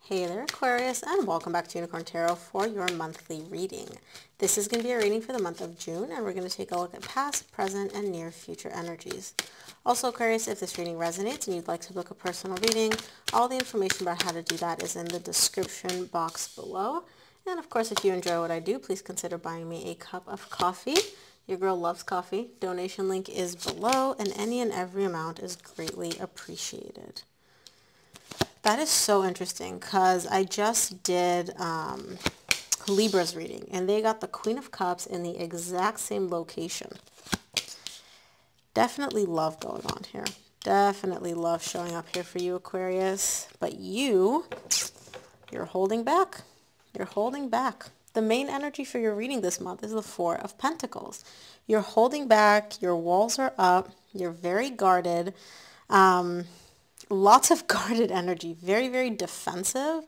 Hey there, Aquarius, and welcome back to Unicorn Tarot for your monthly reading. This is going to be a reading for the month of June, and we're going to take a look at past, present, and near future energies. Also, Aquarius, if this reading resonates and you'd like to book a personal reading, all the information about how to do that is in the description box below. And of course, if you enjoy what I do, please consider buying me a cup of coffee. Your girl loves coffee. Donation link is below, and any and every amount is greatly appreciated. That is so interesting because I just did Libra's reading and they got the Queen of Cups in the exact same location. Definitely love going on here. Definitely love showing up here for you, Aquarius. But you're holding back. You're holding back. The main energy for your reading this month is the Four of Pentacles. You're holding back. Your walls are up. You're very guarded. Lots of guarded energy, very, very defensive.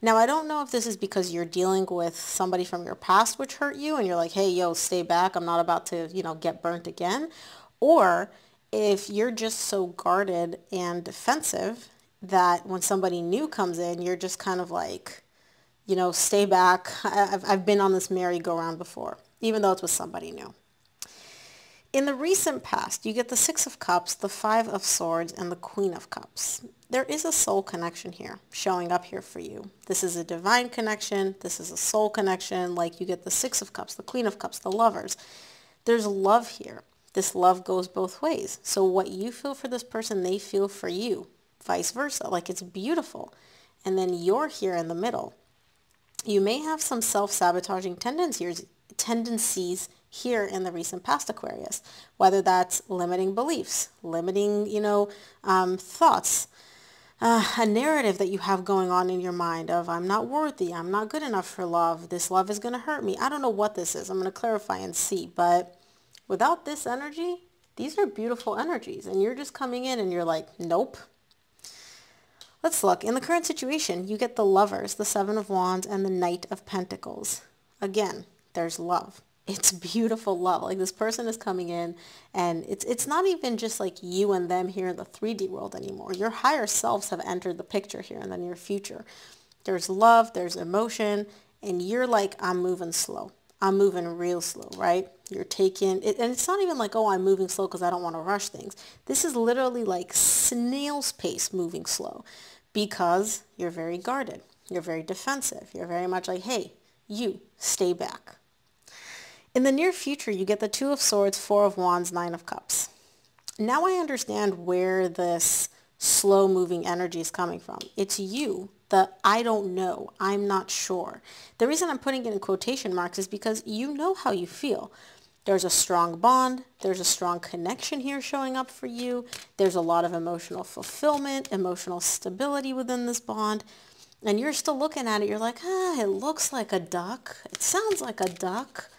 Now, I don't know if this is because you're dealing with somebody from your past which hurt you and you're like, hey, yo, stay back. I'm not about to, get burnt again. Or if you're just so guarded and defensive that when somebody new comes in, you're just kind of like, stay back. I've been on this merry-go-round before, even though it's with somebody new. In the recent past, you get the Six of Cups, the Five of Swords, and the Queen of Cups. There is a soul connection here, showing up here for you. This is a divine connection. This is a soul connection. Like you get the Six of Cups, the Queen of Cups, the Lovers. There's love here. This love goes both ways. So what you feel for this person, they feel for you. Vice versa. Like it's beautiful. And then you're here in the middle. You may have some self-sabotaging tendencies here in the recent past, Aquarius, whether that's limiting beliefs, limiting, thoughts, a narrative that you have going on in your mind of I'm not worthy, I'm not good enough for love, this love is going to hurt me. I don't know what this is. I'm going to clarify and see. But without this energy, these are beautiful energies. And you're just coming in and you're like, nope. Let's look. In the current situation, you get the Lovers, the Seven of Wands, and the Knight of Pentacles. Again, there's love. It's beautiful love. Like this person is coming in and it's not even just like you and them here in the 3D world anymore. Your higher selves have entered the picture here in the near future. There's love, there's emotion, and you're like, I'm moving slow. I'm moving real slow, right? You're taking it, and it's not even like, oh, I'm moving slow because I don't want to rush things. This is literally like snail's pace moving slow because you're very guarded. You're very defensive. You're very much like, hey, you stay back. In the near future, you get the Two of Swords, Four of Wands, Nine of Cups. Now I understand where this slow-moving energy is coming from. It's you, the I don't know, I'm not sure. The reason I'm putting it in quotation marks is because you know how you feel. There's a strong bond. There's a strong connection here showing up for you. There's a lot of emotional fulfillment, emotional stability within this bond. And you're still looking at it. You're like, it looks like a duck. It sounds like a duck.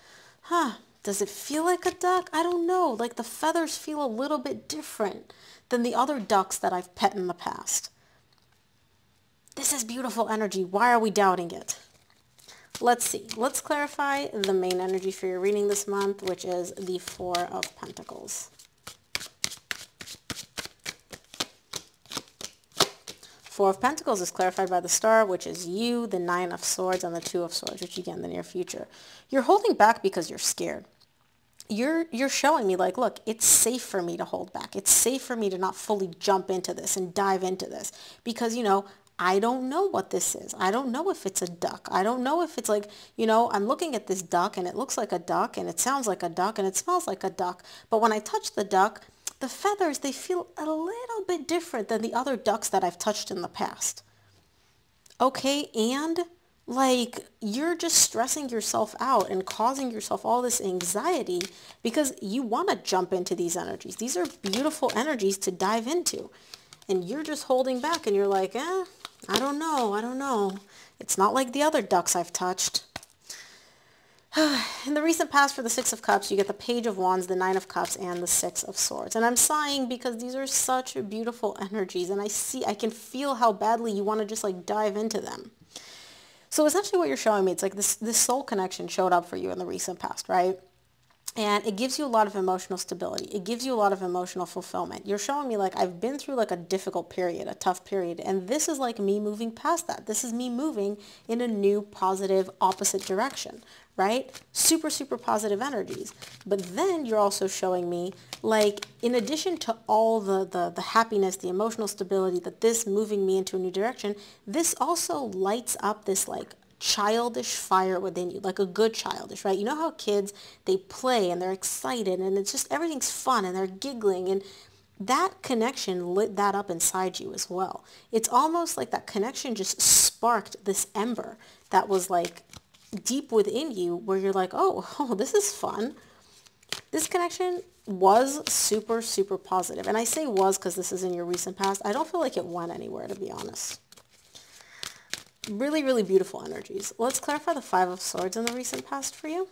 Does it feel like a duck? I don't know. Like the feathers feel a little bit different than the other ducks that I've pet in the past. This is beautiful energy. Why are we doubting it? Let's see. Let's clarify the main energy for your reading this month, which is the Four of Pentacles. Four of Pentacles is clarified by the Star, which is you, the Nine of Swords, and the Two of Swords, which you get in the near future. You're holding back because you're scared. You're showing me like, look, it's safe for me to hold back. It's safe for me to not fully jump into this and dive into this because, I don't know what this is. I don't know if it's a duck. I don't know if it's like, I'm looking at this duck and it looks like a duck and it sounds like a duck and it smells like a duck. But when I touch the duck, the feathers, they feel a little bit different than the other ducks that I've touched in the past. Okay, and like you're just stressing yourself out and causing yourself all this anxiety because you want to jump into these energies. These are beautiful energies to dive into. And you're just holding back and you're like, I don't know. It's not like the other ducks I've touched. In the recent past for the Six of Cups, you get the Page of Wands, the Nine of Cups, and the Six of Swords. And I'm sighing because these are such beautiful energies. And I can feel how badly you want to just like dive into them. So essentially what you're showing me, it's like this soul connection showed up for you in the recent past, right? And it gives you a lot of emotional stability. It gives you a lot of emotional fulfillment. You're showing me like I've been through like a difficult period, a tough period, and this is like me moving past that. This is me moving in a new positive opposite direction, right? Super, super positive energies. But then you're also showing me like in addition to all the happiness, the emotional stability, that this moving me into a new direction, this also lights up this like childish fire within you, like a good childish, right? You know how kids, they play and they're excited and it's just everything's fun and they're giggling, and that connection lit that up inside you as well. It's almost like that connection just sparked this ember that was like deep within you where you're like, oh, this is fun. This connection was super, super positive. And I say was because this is in your recent past. I don't feel like it went anywhere, to be honest. Really, really beautiful energies. Let's clarify the Five of Swords in the recent past for you.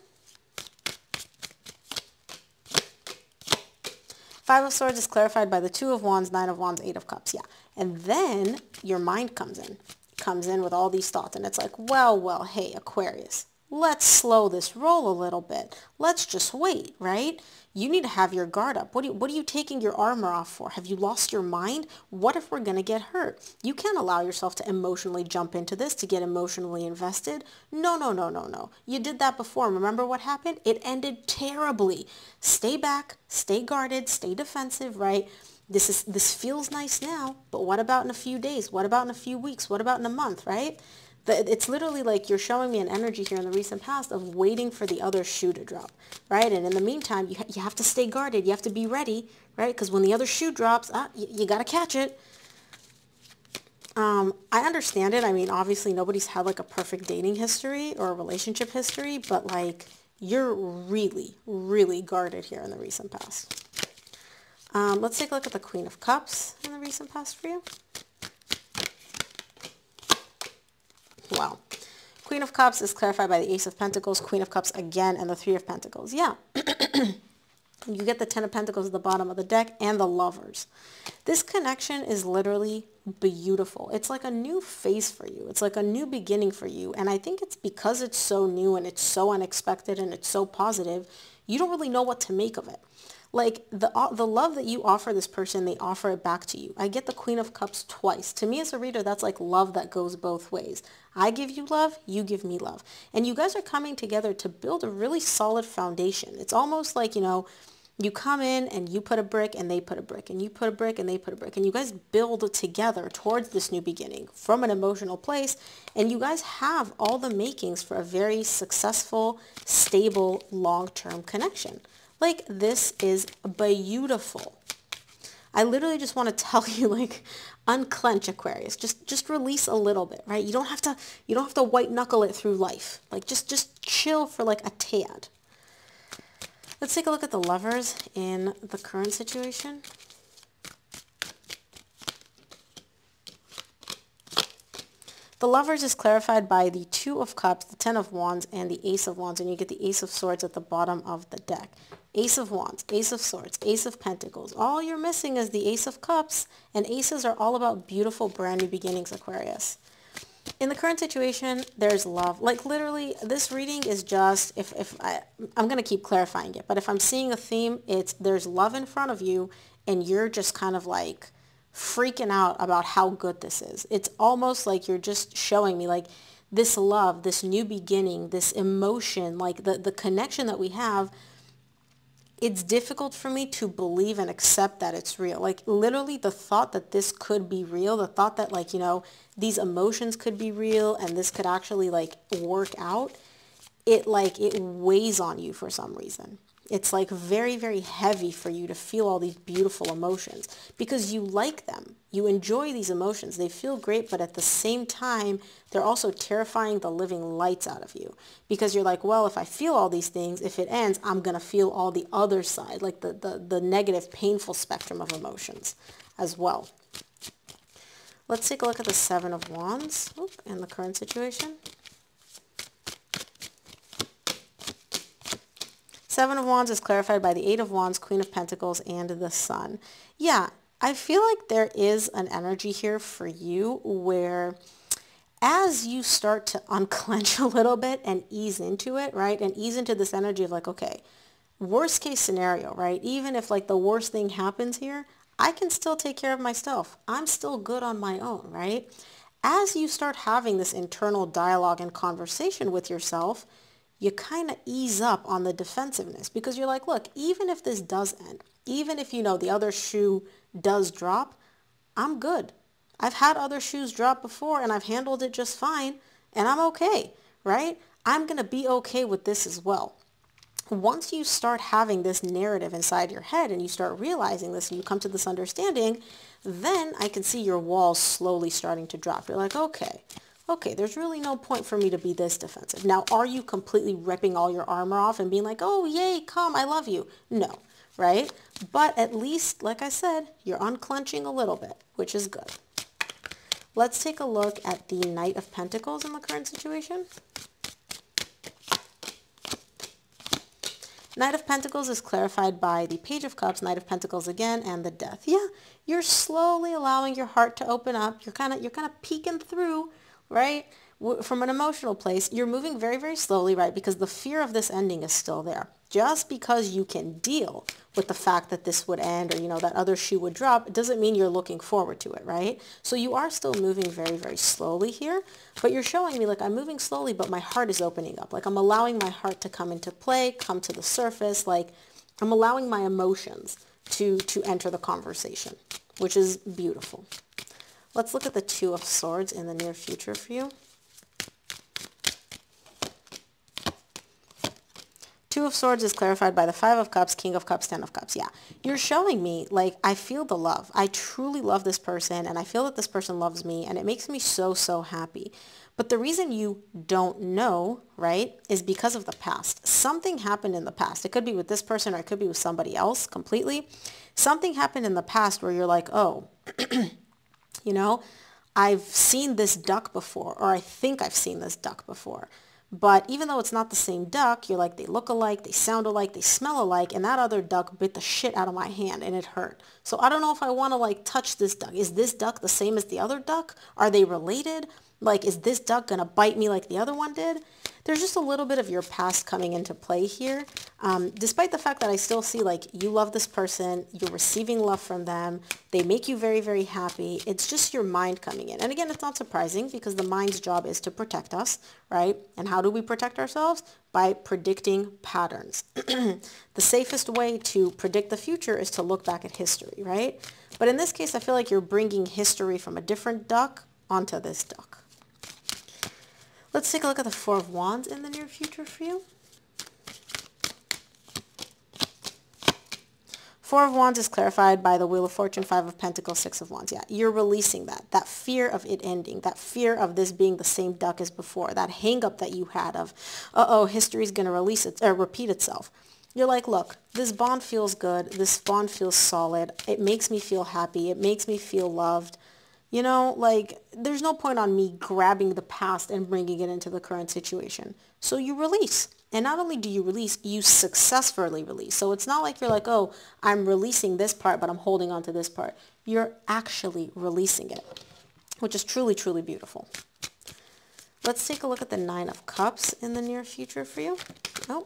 Five of Swords is clarified by the Two of Wands, Nine of Wands, Eight of Cups. Yeah. And then your mind comes in. Comes in with all these thoughts. And it's like, well, hey, Aquarius, let's slow this roll a little bit. Let's just wait, right? You need to have your guard up. What are you taking your armor off for? Have you lost your mind? What if we're going to get hurt? You can't allow yourself to emotionally jump into this, to get emotionally invested. No, no, no, no, no. You did that before. Remember what happened? It ended terribly. Stay back, stay guarded, stay defensive, right? This feels nice now, but what about in a few days? What about in a few weeks? What about in a month, right? It's literally like you're showing me an energy here in the recent past of waiting for the other shoe to drop, right? And in the meantime, you have to stay guarded. You have to be ready, right? Because when the other shoe drops, you got to catch it. I understand it. I mean, obviously, nobody's had like a perfect dating history or a relationship history, but like you're really, really guarded here in the recent past. Let's take a look at the Queen of Cups in the recent past for you. Wow. Queen of Cups is clarified by the Ace of Pentacles, Queen of Cups again, and the Three of Pentacles. Yeah. You get the Ten of Pentacles at the bottom of the deck and the Lovers. This connection is literally beautiful. It's like a new phase for you. It's like a new beginning for you. And I think it's because it's so new and it's so unexpected and it's so positive, you don't really know what to make of it. Like the love that you offer this person, they offer it back to you. I get the Queen of Cups twice. To me as a reader, that's like love that goes both ways. I give you love, you give me love. And you guys are coming together to build a really solid foundation. It's almost like, you come in and you put a brick and they put a brick and you put a brick and they put a brick. And you guys build together towards this new beginning from an emotional place. And you guys have all the makings for a very successful, stable, long-term connection. Like, this is beautiful. I literally just want to tell you, like, unclench, Aquarius. Just release a little bit, right? You don't have to white knuckle it through life. Like, just chill for like a tad. Let's take a look at the Lovers in the current situation. The Lovers is clarified by the Two of Cups, the Ten of Wands, and the Ace of Wands, and you get the Ace of Swords at the bottom of the deck. Ace of Wands, Ace of Swords, Ace of Pentacles. All you're missing is the Ace of Cups, and aces are all about beautiful, brand new beginnings, Aquarius. In the current situation, there's love. Like, literally, this reading is just, I'm going to keep clarifying it, but if I'm seeing a theme, it's there's love in front of you, and you're just kind of like freaking out about how good this is. It's almost like you're just showing me like this love, this new beginning, this emotion, like the connection that we have. It's difficult for me to believe and accept that it's real. Like, literally, the thought that this could be real, the thought that, like, these emotions could be real and this could actually like work out, it weighs on you for some reason. It's like very, very heavy for you to feel all these beautiful emotions because you like them. You enjoy these emotions. They feel great, but at the same time, they're also terrifying the living lights out of you because you're like, well, if I feel all these things, if it ends, I'm going to feel all the other side, like the negative, painful spectrum of emotions as well. Let's take a look at the Seven of Wands in the current situation. Seven of Wands is clarified by the Eight of Wands, Queen of Pentacles, and the Sun. Yeah, I feel like there is an energy here for you where as you start to unclench a little bit and ease into it, right, and ease into this energy of like, okay, worst case scenario, right? Even if like the worst thing happens here, I can still take care of myself. I'm still good on my own, right? As you start having this internal dialogue and conversation with yourself, you kind of ease up on the defensiveness because you're like, look, even if this does end, even if, you know, the other shoe does drop, I'm good. I've had other shoes drop before and I've handled it just fine and I'm okay, right? I'm going to be okay with this as well. Once you start having this narrative inside your head and you start realizing this and you come to this understanding, then I can see your walls slowly starting to drop. You're like, okay, there's really no point for me to be this defensive. Now, are you completely ripping all your armor off and being like, oh, yay, come, I love you? No, right? But at least, like I said, you're unclenching a little bit, which is good. Let's take a look at the Knight of Pentacles in the current situation. Knight of Pentacles is clarified by the Page of Cups, Knight of Pentacles again, and the Death. Yeah, you're slowly allowing your heart to open up. You're kind of peeking through, right? From an emotional place, you're moving very, very slowly, right? Because the fear of this ending is still there. Just because you can deal with the fact that this would end or, you know, that other shoe would drop, it doesn't mean you're looking forward to it, right? So you are still moving very, very slowly here, but you're showing me like I'm moving slowly, but my heart is opening up. Like I'm allowing my heart to come into play, come to the surface. Like I'm allowing my emotions to enter the conversation, which is beautiful. Let's look at the Two of Swords in the near future for you. Two of Swords is clarified by the Five of Cups, King of Cups, Ten of Cups. Yeah, you're showing me, like, I feel the love. I truly love this person, and I feel that this person loves me, and it makes me so, so happy. But the reason you don't know, right, is because of the past. Something happened in the past. It could be with this person, or it could be with somebody else completely. Something happened in the past where you're like, oh, you know, I've seen this duck before, or I think I've seen this duck before. But even though it's not the same duck, you're like, they look alike, they sound alike, they smell alike, and that other duck bit the shit out of my hand and it hurt. So I don't know if I want to like touch this duck. Is this duck the same as the other duck? Are they related? Like, is this duck going to bite me like the other one did? There's just a little bit of your past coming into play here. Despite the fact that I still see like you love this person, you're receiving love from them, they make you very, very happy. It's just your mind coming in. And again, it's not surprising because the mind's job is to protect us, right? And how do we protect ourselves? By predicting patterns. The safest way to predict the future is to look back at history, right? But in this case, I feel like you're bringing history from a different duck onto this duck. Let's take a look at the Four of Wands in the near future for you. Four of Wands is clarified by the Wheel of Fortune, Five of Pentacles, Six of Wands. Yeah, you're releasing that fear of it ending, that fear of this being the same duck as before, that hang-up that you had of, uh-oh, history's going to repeat itself. You're like, look, this bond feels good. This bond feels solid. It makes me feel happy. It makes me feel loved. You know, like, there's no point on me grabbing the past and bringing it into the current situation. So you release. And not only do you release, you successfully release. So it's not like you're like, oh, I'm releasing this part, but I'm holding on to this part. You're actually releasing it, which is truly, truly beautiful. Let's take a look at the Nine of Cups in the near future for you. Oh.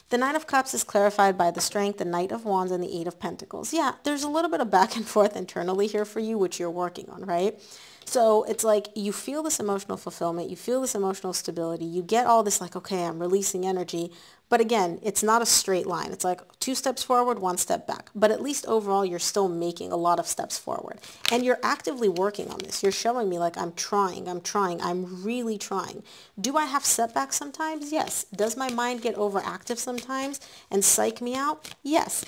The Nine of Cups is clarified by the Strength, the Knight of Wands, and the Eight of Pentacles. Yeah, there's a little bit of back and forth internally here for you, which you're working on, right? So it's like you feel this emotional fulfillment, you feel this emotional stability, you get all this like, okay, I'm releasing energy. But again, it's not a straight line. It's like 2 steps forward, 1 step back. But at least overall, you're still making a lot of steps forward. And you're actively working on this. You're showing me like, I'm trying, I'm really trying. Do I have setbacks sometimes? Yes. Does my mind get overactive sometimes and psych me out? Yes.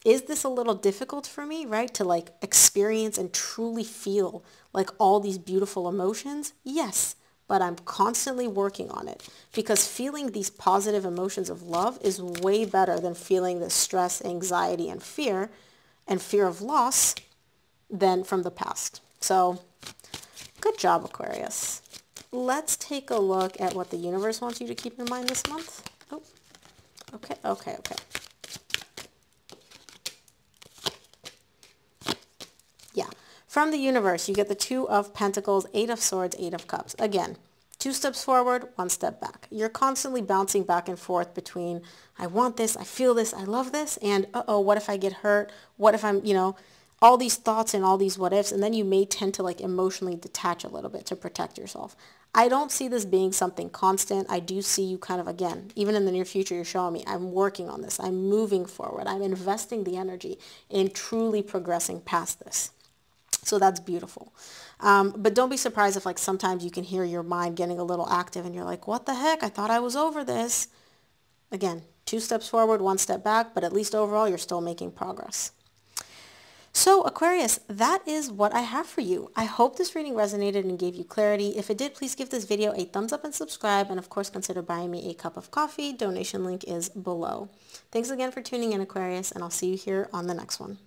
Is this a little difficult for me, right? To like experience and truly feel like all these beautiful emotions? Yes. But I'm constantly working on it because feeling these positive emotions of love is way better than feeling the stress, anxiety, and fear of loss than from the past. So good job, Aquarius. Let's take a look at what the universe wants you to keep in mind this month. Oh, okay. Yeah. From the universe, you get the Two of Pentacles, Eight of Swords, Eight of Cups. Again, 2 steps forward, 1 step back. You're constantly bouncing back and forth between, I want this, I feel this, I love this, and uh-oh, what if I get hurt? What if I'm, all these thoughts and all these what ifs, and then you may tend to like emotionally detach a little bit to protect yourself. I don't see this being something constant. I do see you kind of, again, even in the near future, you're showing me, I'm working on this. I'm moving forward. I'm investing the energy in truly progressing past this. So that's beautiful. But don't be surprised if like sometimes you can hear your mind getting a little active and you're like, what the heck? I thought I was over this. Again, 2 steps forward, 1 step back, but at least overall you're still making progress. So Aquarius, that is what I have for you. I hope this reading resonated and gave you clarity. If it did, please give this video a thumbs up and subscribe. And of course, consider buying me a cup of coffee. Donation link is below. Thanks again for tuning in, Aquarius, and I'll see you here on the next one.